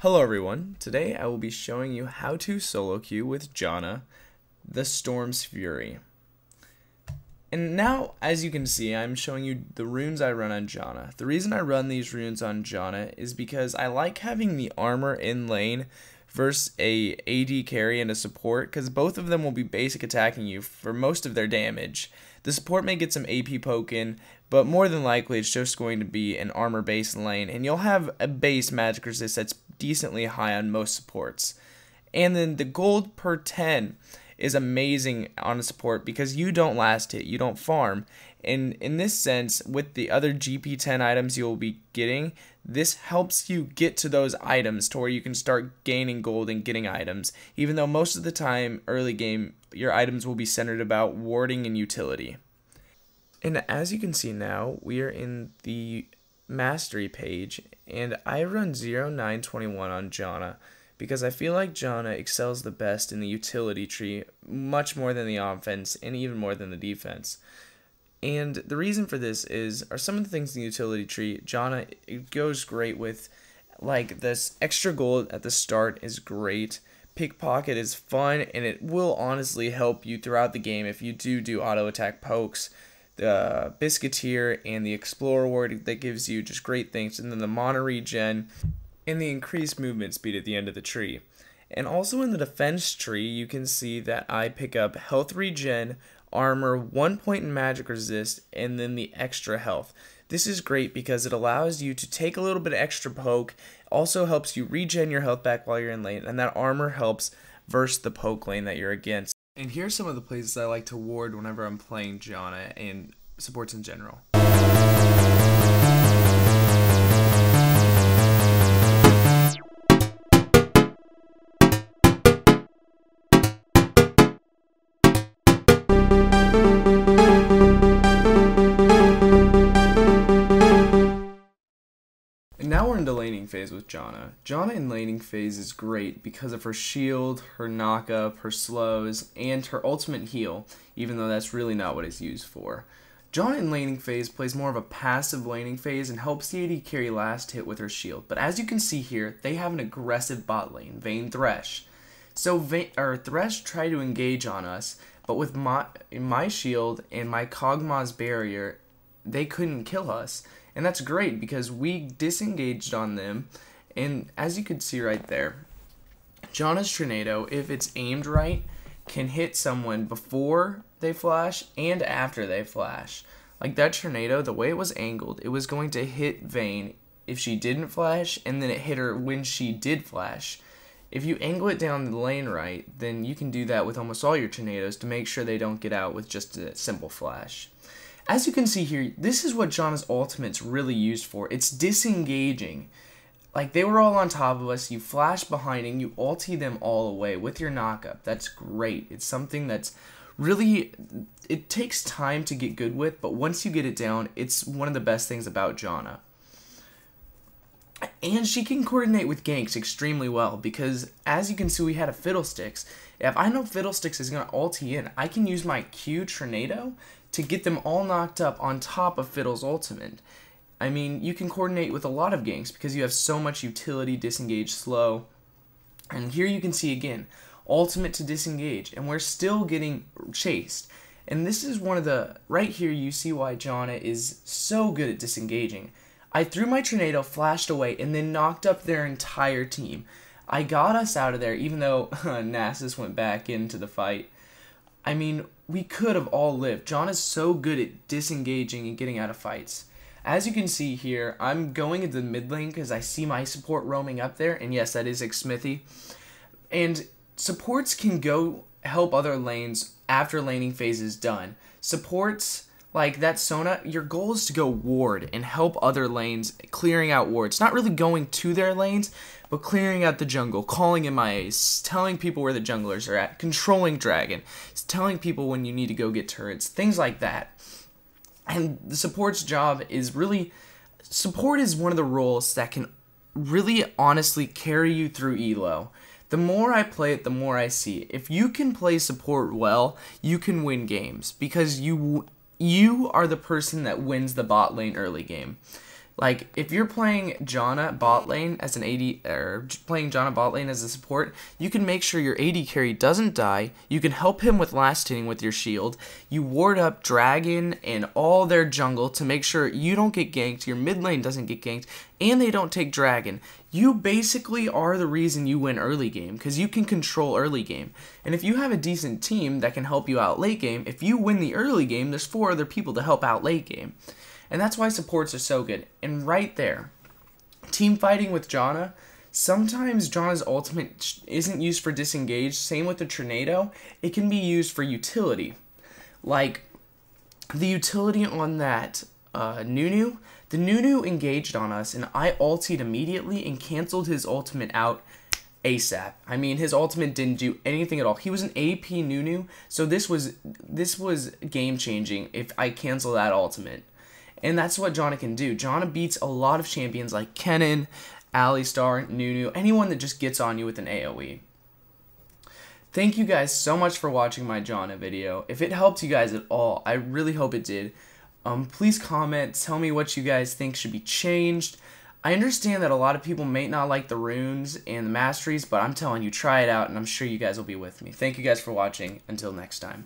Hello everyone, today I will be showing you how to solo queue with Janna, the Storm's Fury. And now, as you can see, I'm showing you the runes I run on Janna. The reason I run these runes on Janna is because I like having the armor in lane versus a AD carry and a support, because both of them will be basic attacking you for most of their damage. The support may get some AP poke in, but more than likely it's just going to be an armor based lane, and you'll have a base magic resist that's decently high on most supports. And then the gold per 10 is amazing on a support because you don't last hit, you don't farm. And in this sense, with the other GP10 items you'll be getting, this helps you get to those items to where you can start gaining gold and getting items, even though most of the time early game your items will be centered about warding and utility. And as you can see now, we are in the mastery page, and I run 0921 on Janna because I feel like Janna excels the best in the utility tree, much more than the offense and even more than the defense. And the reason for this are some of the things in the utility tree. Janna, it goes great with, like, this extra gold at the start is great. Pickpocket is fun, and it will honestly help you throughout the game if you do auto attack pokes. The Biscuiteer and the Explorer Ward, that gives you just great things, and then the Mana Regen and the increased movement speed at the end of the tree. And also in the defense tree, you can see that I pick up health regen, armor, 1 point in magic resist, and then the extra health. This is great because it allows you to take a little bit of extra poke, also helps you regen your health back while you're in lane, and that armor helps versus the poke lane that you're against. And here's some of the places I like to ward whenever I'm playing Janna and supports in general. And now we're into laning phase with Janna. Janna in laning phase is great because of her shield, her knockup, her slows, and her ultimate heal, even though that's really not what it's used for. Janna in laning phase plays more of a passive laning phase and helps the AD carry last hit with her shield. But as you can see here, they have an aggressive bot lane, Vayne Thresh. So Thresh tried to engage on us, but with my shield and my Kog'Maw's barrier, they couldn't kill us. And that's great because we disengaged on them, and as you can see right there, Janna's tornado, if it's aimed right, can hit someone before they flash and after they flash. Like that tornado, the way it was angled, it was going to hit Vayne if she didn't flash, and then it hit her when she did flash. If you angle it down the lane right, then you can do that with almost all your tornadoes to make sure they don't get out with just a simple flash. As you can see here, this is what Janna's ultimate's really used for. It's disengaging. Like, they were all on top of us, you flash behind and you ulti them all away with your knockup. That's great. It's something that's really, it takes time to get good with, but once you get it down, it's one of the best things about Janna. And she can coordinate with ganks extremely well because, as you can see, we had a Fiddlesticks. If I know Fiddlesticks is going to ulti in, I can use my Q Tornado to get them all knocked up on top of Fiddle's ultimate. I mean, you can coordinate with a lot of ganks because you have so much utility, disengage, slow. And here you can see again, ultimate to disengage, and we're still getting chased. And this is one of the, right here you see why Janna is so good at disengaging. I threw my tornado, flashed away, and then knocked up their entire team. I got us out of there even though Nasus went back into the fight. I mean, we could have all lived. Janna's so good at disengaging and getting out of fights. As you can see here, I'm going into the mid lane because I see my support roaming up there, and yes, that is Xsmithy. And supports can go help other lanes after laning phase is done. Supports, like that Sona, your goal is to go ward and help other lanes, clearing out wards. Not really going to their lanes, but clearing out the jungle, calling MIAs, telling people where the junglers are at, controlling dragon, telling people when you need to go get turrets, things like that. And the support's job is really, support is one of the roles that can really honestly carry you through elo. The more I play it, the more I see. If you can play support well, you can win games because you are the person that wins the bot lane early game. Like, if you're playing Janna bot lane as an AD, or playing Janna bot lane as a support, you can make sure your AD carry doesn't die. You can help him with last hitting with your shield. You ward up dragon and all their jungle to make sure you don't get ganked, your mid lane doesn't get ganked, and they don't take dragon. You basically are the reason you win early game, because you can control early game. And if you have a decent team that can help you out late game, if you win the early game, there's 4 other people to help out late game. And that's why supports are so good. And right there, team fighting with Janna, sometimes Janna's ultimate isn't used for disengage. Same with the tornado. It can be used for utility. Like, the utility on that nunu, the nunu engaged on us, and I ultied immediately and canceled his ultimate out ASAP. I mean, his ultimate didn't do anything at all. He was an AP nunu, so this was game changing if I cancel that ultimate. And that's what Janna can do. Janna beats a lot of champions like Kennen, Alistar, Nunu, anyone that just gets on you with an AoE. Thank you guys so much for watching my Janna video. If it helped you guys at all, I really hope it did. Please comment, tell me what you guys think should be changed. I understand that a lot of people may not like the runes and the masteries, but I'm telling you, try it out, and I'm sure you guys will be with me. Thank you guys for watching. Until next time.